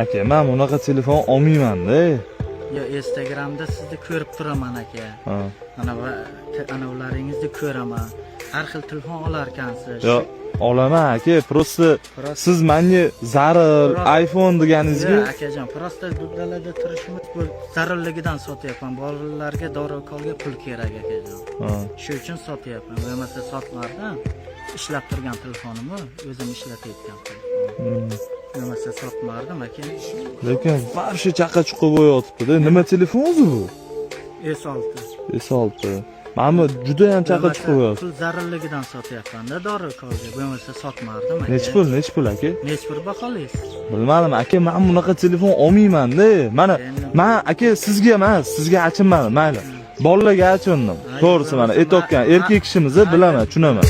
Aka, men bunaqa telefon olmayman-da. Yo, Instagramda sizni ko'rib turaman aka. Ha. Ana ularingizni ko'raman. Har xil telefon olar ekansiz. Yo, olaman aka, просто siz menga zarar iPhone deganingizga. Yo'q akajon, просто dalada turishimiz bu zararligidan sotyapman. Bolalarga dori-kolga pul kerak akajon. Ha. Shu uchun sotyapman. Bo'lmasa sotmardim. Ishlab turgan telefonimni o'zim ishlatayotgan telefon. Bo'lmasa sotmardim aka. Lekin barcha chaqa-chuqa bo'yotibdi-da. Nima telefon o'zi bu? S6. S6. Mana juda ham chaqa-chuqa bo'yotibdi. Pul zararligidan sotyapman-da dori-kolga. Bo'lmasa sotmardim aka. Necha pul aka? Necha pul baholaysiz? Bilmadim aka, men bunaqa telefon olmayman-da. Mana men aka sizga emas, sizga achinmadim, mayli. Bolalarga achindim. To'g'risi mana aytayotgan erkak kishimizni bilaman, tushunaman.